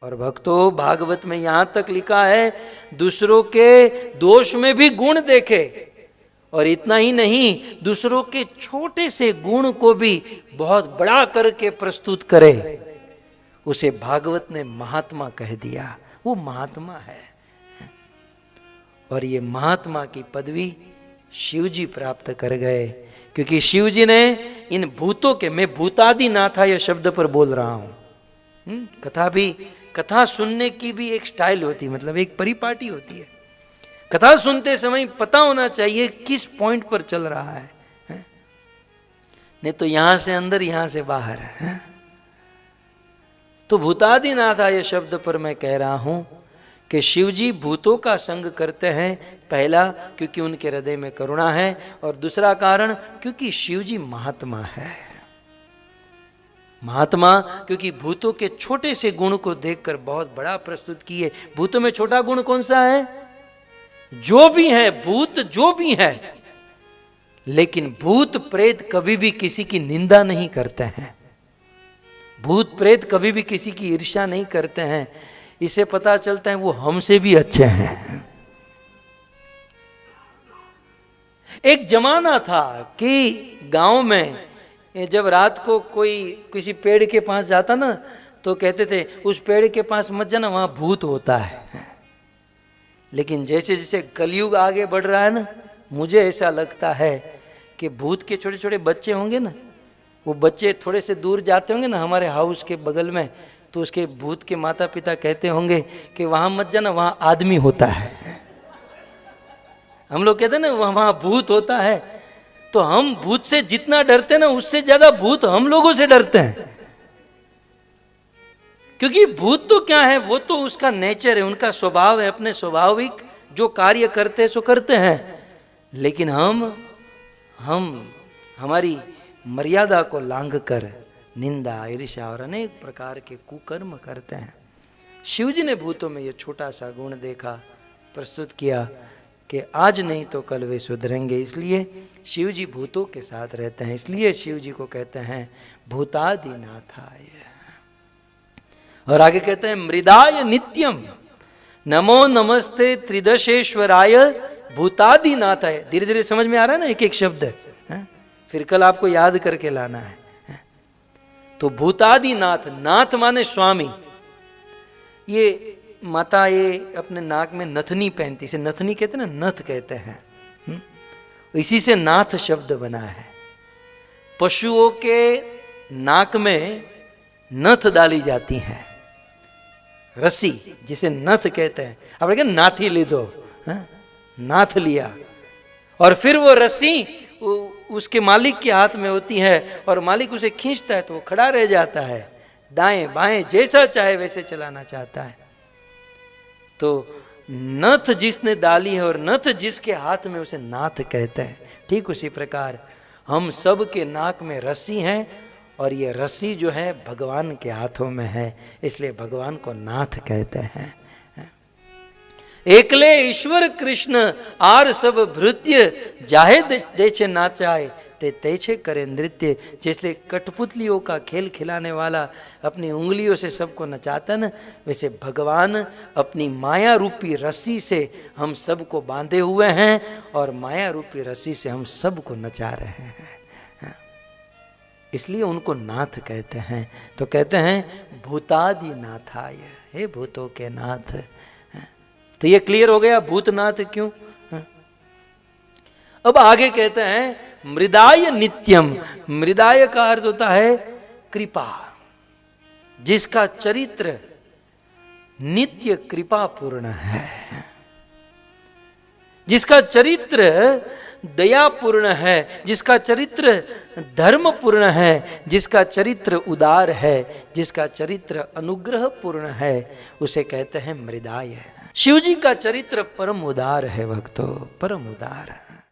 और भक्तों, भागवत में यहां तक लिखा है दूसरों के दोष में भी गुण देखे, और इतना ही नहीं, दूसरों के छोटे से गुण को भी बहुत बड़ा करके प्रस्तुत करे। उसे भागवत ने महात्मा कह दिया। वो महात्मा है। और ये महात्मा की पदवी शिव जी प्राप्त कर गए, क्योंकि शिव जी ने इन भूतों के, मैं भूतादि नाथा यह शब्द पर बोल रहा हूं। कथा सुनने की भी एक स्टाइल होती, मतलब एक परिपाटी होती है। कथा सुनते समय पता होना चाहिए किस पॉइंट पर चल रहा है? नहीं तो यहां से अंदर, यहां से बाहर है। तो भूतादिनाथ ये शब्द पर मैं कह रहा हूं कि शिवजी भूतों का संग करते हैं। पहला, क्योंकि उनके हृदय में करुणा है, और दूसरा कारण क्योंकि शिवजी महात्मा है। महात्मा क्योंकि भूतों के छोटे से गुण को देखकर बहुत बड़ा प्रस्तुत किए। भूतों में छोटा गुण कौन सा है? जो भी है भूत, जो भी है, लेकिन भूत प्रेत कभी भी किसी की निंदा नहीं करते हैं। भूत प्रेत कभी भी किसी की ईर्ष्या नहीं करते हैं। इससे पता चलता है वो हमसे भी अच्छे हैं। एक जमाना था कि गांव में जब रात को कोई किसी पेड़ के पास जाता ना, तो कहते थे उस पेड़ के पास मत जाना, वहां भूत होता है। लेकिन जैसे जैसे कलयुग आगे बढ़ रहा है ना, मुझे ऐसा लगता है कि भूत के छोटे छोटे बच्चे होंगे ना, वो बच्चे थोड़े से दूर जाते होंगे ना हमारे हाउस के बगल में, तो उसके भूत के माता पिता कहते होंगे कि वहां मत जाना, वहां आदमी होता है। हम लोग कहते हैं ना वहां भूत होता है, तो हम भूत से जितना डरते हैं ना, उससे ज्यादा भूत हम लोगों से डरते हैं। क्योंकि भूत तो क्या है, वो तो उसका नेचर है, उनका स्वभाव है, अपने स्वाभाविक जो कार्य करते हैं सो करते हैं। लेकिन हम हमारी मर्यादा को लांघकर निंदा, ईर्ष्या और अनेक प्रकार के कुकर्म करते हैं। शिवजी ने भूतों में ये छोटा सा गुण देखा, प्रस्तुत किया कि आज नहीं तो कल वे सुधरेंगे। इसलिए शिवजी भूतों के साथ रहते हैं। इसलिए शिवजी को कहते हैं भूतादिनाथाय। और आगे कहते हैं मृदाय नित्यम नमो नमस्ते त्रिदशेश्वराय भूतादिनाथाय। धीरे धीरे समझ में आ रहा है ना एक एक शब्द है? फिर कल आपको याद करके लाना है। तो भूतादिनाथ, नाथ माने स्वामी। ये माता ये अपने नाक में नथनी पहनती, इसे नथनी कहते हैं ना, नथ कहते हैं। इसी से नाथ शब्द बना है। पशुओं के नाक में नथ डाली जाती है, रस्सी, जिसे नथ कहते हैं। आप कहते नाथी ले दो, नाथ लिया, और फिर वो रस्सी उसके मालिक के हाथ में होती है, और मालिक उसे खींचता है तो वो खड़ा रह जाता है, दाएं बाएं जैसा चाहे वैसे चलाना चाहता है। तो नथ जिसने डाली है और नथ जिसके हाथ में, उसे नाथ कहते हैं। ठीक उसी प्रकार हम सब के नाक में रस्सी है, और ये रस्सी जो है भगवान के हाथों में है, इसलिए भगवान को नाथ कहते हैं। एकले ईश्वर कृष्ण आर सब भृत्य जाहे देचे नाचाए ते तेछे करे नृत्य। जैसे कठपुतलियों का खेल खिलाने वाला अपनी उंगलियों से सबको नचाता ना, वैसे भगवान अपनी माया रूपी रस्सी से हम सबको बांधे हुए हैं, और माया रूपी रस्सी से हम सबको नचा रहे हैं। इसलिए उनको नाथ कहते हैं। तो कहते हैं भूतादि नाथाय, हे भूतों के नाथ। तो ये क्लियर हो गया भूतनाथ क्यों। अब आगे कहते हैं मृदाय नित्यम। मृदाय का अर्थ होता है कृपा, जिसका चरित्र नित्य कृपा पूर्ण है, जिसका चरित्र दयापूर्ण है, जिसका चरित्र धर्मपूर्ण है, जिसका चरित्र उदार है, जिसका चरित्र अनुग्रह पूर्ण है, उसे कहते हैं मृदाय। शिवजी का चरित्र परम उदार है भक्तों, परम उदार।